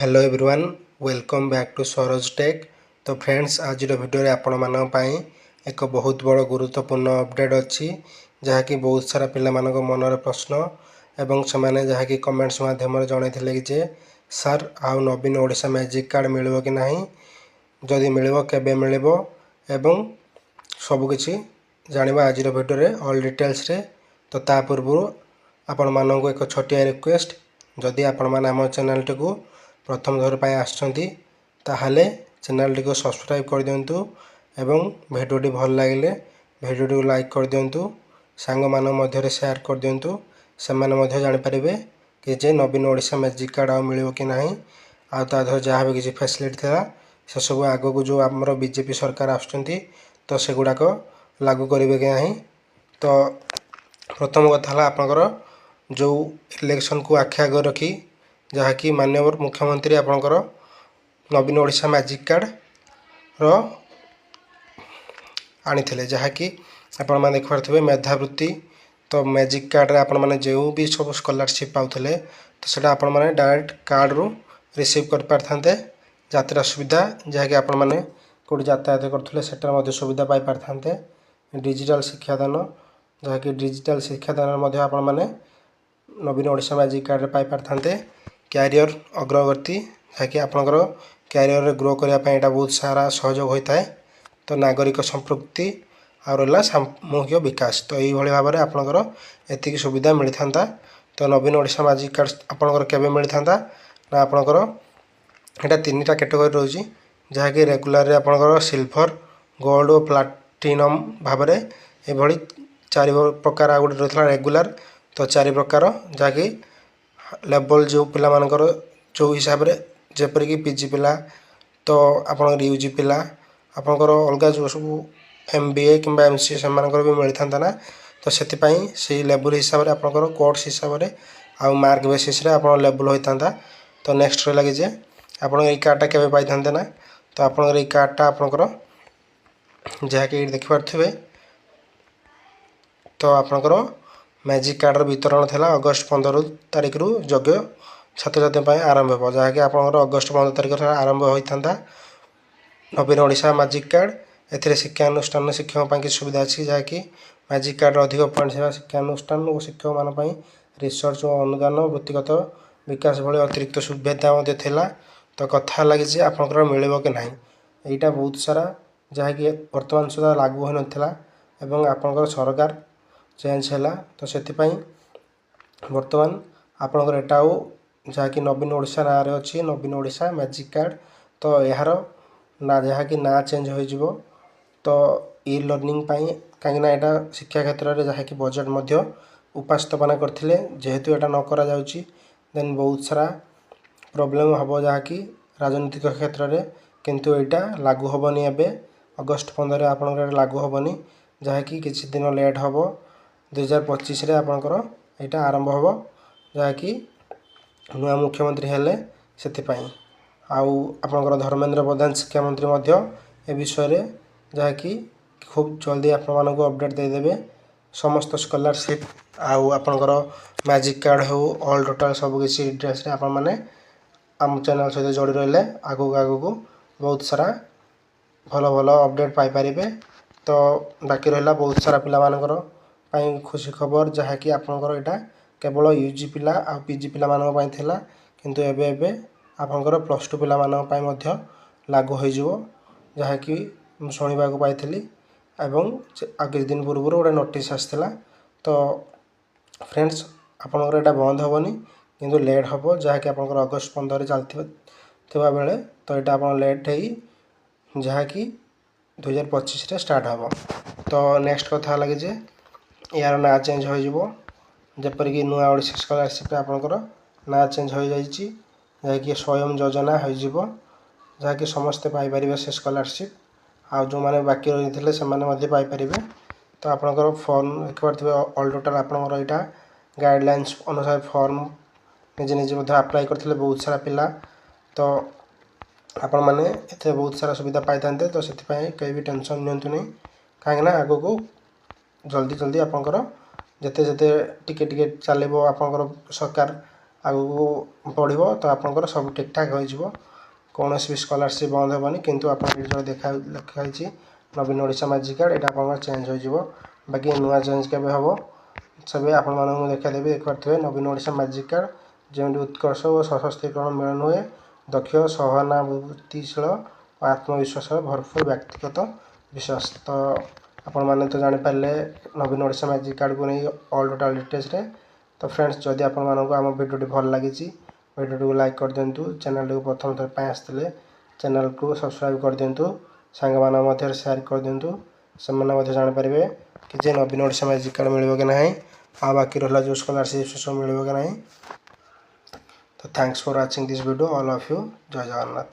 Hello everyone welcome back to Saroj tech. तो friends आज video आपण मानक पई एक बहुत बड़ गुरुत्वपूर्ण अपडेट अच्छी जहाँकि बहुत सारा पिला मानक मनर प्रश्न एवं से माने जहाँकि कमेंट्स माध्यम जनइथिले कि जे सर आउ नवीन ओडिशा मैजिक कार्ड मिलिबो कि नाही, जदि मिलिबो केबे मिलिबो एवं सबकिछि जानिबा आज वीडियो रे ऑल डिटेल्स रे। तो ता पूर्व आपण मानक एक छोटिया रिक्वेस्ट, जदि आपण माने हम चैनल टी प्रथम थर पर आसछंती ताहले चैनल टी को सब्सक्राइब कर दियंतु एवं वीडियो भल लगे वीडियो को लाइक कर दियंतु, सांग मान मध्य शेयर कर दियंतु, से माने मध्य जानि परिबे कि जे नवीन ओडिशा मैजिक कार्ड आ मिलिबो कि नाही, आ ता धर जहाँ भी किसी फैसिलिटी था से सब आगो को जो आमर बीजेपी सरकार आसुचंती तो से गुड़ाक लागू करेंगे कि नहीं। तो प्रथम कथा है आपंकर जो इलेक्शन को आखि आगे रखी जहाँकि माननीय मुख्यमंत्री आपंकर नवीन ओडिशा मैजिक कार्ड रो आनी जहाँकि आपण मैंने देखिपे मेधावृत्ति। तो मैजिक कार्ड आपण मैंने जो भी सब स्कॉलरशिप पाते तो सेटा आपण मैंने डायरेक्ट कार्ड रु रिसीव कर पारथांते यात्रा सुविधा जहाँकि आपण मैंने कौट यातायात करते सेटार सुविधा पाई पारथांते। डिजिटल शिक्षादान जहाँकि डिजिटल शिक्षादान आपण मैंने नवीन ओडिशा मैजिक कार्ड पाई पारथांते। क्यारियर अग्रगति जहाँकि आपंकर क्यारियर ग्रो करने बहुत सारा सहयोग होता है। तो नागरिक संपृक्ति आ रहा सामूहिक विकास तो यही भाव में आपंकर एतिक सुविधा मिलता था। तो नवीन ओडिशा मैजिक कार्ड आपंकर केबे मिलता ना आपंकर यहाँ तीन टा कैटेगरी रोची जहाँकि रेगुलर आपंकर सिल्वर गोल्ड और प्लाटिनम भाव में ये चार प्रकार आ गए रही रेगुलर। तो चार प्रकार जहाँकि लेवल जो पिला मानकर जो हिसाब से जेपरिक पीजी पिला तो आप यूजी पिला आपंकर अलग जो सब एमबीए कि एमसीए से भी मिलता ना। तो से लेवल हिसाब से आपंकर कोर्स हिसाब से आउ मार्क बेसीस आप लेवल होता। तो नेक्स्ट रहा कि आप कार्डटा के पाई ना तो आप कार्डटा आपंकर जहाँकि देखिपे तो आपंकर मैजिक कार्डर वितरण था अगस्ट 15 तारिख रु यज्ञ छात्र छात्री आरंभ हो जहाँकि आप अगस्ट 15 तारिख आरंभ होता नवीन ओडिशा मैजिक कार्ड। ए शिक्षानुष्ठान शिक्षक की सुविधा अच्छी जहाँकि मैजिक कार्ड अधिक पॉइंट सेवा शिक्षानुष्ठान और शिक्षक मान रिसर्च और अनुदान वृत्तिगत विकास भाई अतिरिक्त सुविधा तो कथा लगी आपंकर मिल कि ना यहाँ बहुत सारा जहाँकि बर्तमान सुधा लागू हो नाला एवं आपंकर सरकार चेंज है। तो से बर्तमान आपंकर एटा जहाँकि नवीन ओडिशा ना अच्छी नवीन ओडिशा मैजिक कार्ड। तो यार ना जहाँकि ना चेंज हो तो ई लर्निंग कहीं यहाँ शिक्षा क्षेत्र में जहाँकि बजेट उपस्थापना करते जेहेतु यहाँ न करा जाउची देन बहुत सारा प्रॉब्लम हम जहाँकि राजनीतिक क्षेत्र में किंतु यहाँ लागू हेनी एवं अगस्ट 15 आप लागू हेनी जहाँकि किसी दिन लेट हम 2025 आपंकर यहाँ आरंभ हो जहाँकि नुआ मुख्यमंत्री हेले से आपंकर धर्मेंद्र प्रधान शिक्षा मंत्री ए विषय जहाँकि खूब जल्दी आप अपडेट देदेवे समस्त स्कॉलरशिप आउ आपंकर मैजिक कार्ड हो ऑल टोटल सबकि डिटेल्स आप आम चैनल सहित जोड़ी रही आगू आगू बहुत सारा भल भल अपडेट पाइपर। तो बाकी रहा बहुत सारा पिला खुशी खबर जहाँकि आपंकर यहाँ केवल यूजी पिला आ पीजी पिला था किंतु एबे आपंकर +2 पिला लागू हो जहाँकि शुणा पाई एवं किसी दिन पूर्व गोटे नोटिस आसाला। तो फ्रेंड्स आपंकर यहाँ बंद हेनी किंतु लेट हम जहाँकि आप अगस्ट 15 चलता बेले तो यहाँ आप लेट हो जहाँकि 2025 स्टार्ट हम। तो नेक्स्ट कथा लगे जे यार ना चेंज हो जपरिक नुआ ओडिशा स्कॉलरशिप आपंकर ना चेंज हो जाइए जहाँकि स्वयं योजना हो जहाँकि समस्ते पाइपर से स्कॉलरशिप आ जो मैंने बाकी रही थे से पाइपर। तो आपंकर फॉर्म देखिपे ऑल टोटल आपंकर यहाँ गाइडलाइंस अनुसार फॉर्म निजे निजे अप्लाई करते बहुत सारा पिला। तो आपण मैंने इतने बहुत सारा सुविधा पाई था तो से कहीं भी टेंशन नियंतु नहीं कहीं आग को जल्दी जल्दी आपंकर जिते जिते टिके चलो आपंकर सरकार ଆଗକୁ ବଢ଼ିବ ତ ଆପଣଙ୍କର ସବୁ ଠିକ୍ ଠାକ୍ ହୋଇଯିବ। କୌଣସି ବି ସ୍କଲାରସିପ୍ ବନ୍ଦ ହେବନି, କିନ୍ତୁ ଆପଣ ଯେଉଁ ଲେଖା ହେଇଛି ନବୀନ ଓଡ଼ିଶା ମାଜିକ୍ କାର୍ଡ଼ ଏଇଟା ଆପଣଙ୍କର ଚେଞ୍ଜ ହୋଇଯିବ। ବାକି ନୂଆ ଚେଞ୍ଜ କେବେ ହେବ ସେବେ ଆପଣମାନଙ୍କୁ ମୁଁ ଦେଖାଇଦେବି। ଦେଖିପାରୁଥିବେ ନବୀନ ଓଡ଼ିଶା ମାଜିକ୍ କାର୍ଡ଼, ଯେଉଁଠି ଉତ୍କର୍ଷ ଓ ସଶକ୍ତିକରଣ ମିଳନ ହୁଏ, ଦକ୍ଷ, ସହାନୁଭୂତିଶୀଳ ଓ ଆତ୍ମବିଶ୍ୱାସର ଭରପୁର ବ୍ୟକ୍ତିଗତ ବିଶ୍ୱାସ। ତ ଆପଣମାନେ ତ ଜାଣିପାରିଲେ ନବୀନ ଓଡ଼ିଶା ମାଜିକ୍ କାର୍ଡ଼କୁ ନେଇ ଅଲ୍ ଟୋଟାଲ୍ ଡିଟେଲ୍ସରେ। ତ ଫ୍ରେଣ୍ଡସ୍, ଯଦି ଆପଣମାନଙ୍କୁ ଆମ ଭିଡ଼ିଓଟି ଭଲ ଲାଗିଛି ଭିଡ଼ିଓଟିକୁ ଲାଇକ୍ କରିଦିଅନ୍ତୁ। ଚ୍ୟାନେଲଟିକୁ ପ୍ରଥମ ଥର ପାଇଁ ଆସିଥିଲେ ଚ୍ୟାନେଲକୁ ସବସ୍କ୍ରାଇବ୍ କରିଦିଅନ୍ତୁ। ସାଙ୍ଗମାନଙ୍କ ମଧ୍ୟରେ ସେୟାର କରିଦିଅନ୍ତୁ, ସେମାନେ ମଧ୍ୟ ଜାଣିପାରିବେ କି ଯେ ନବୀନ ଓଡ଼ିଶା ମାଜିକ୍ କାର୍ଡ଼ ମିଳିବ କି ନାହିଁ, ଆଉ ବାକି ରହିଲା ଯେଉଁ ସ୍କଲାରସିପ୍ ସେସବୁ ମିଳିବ କି ନାହିଁ। ତ thanks for watching this video all of you. ଜୟ ଜଗନ୍ନାଥ।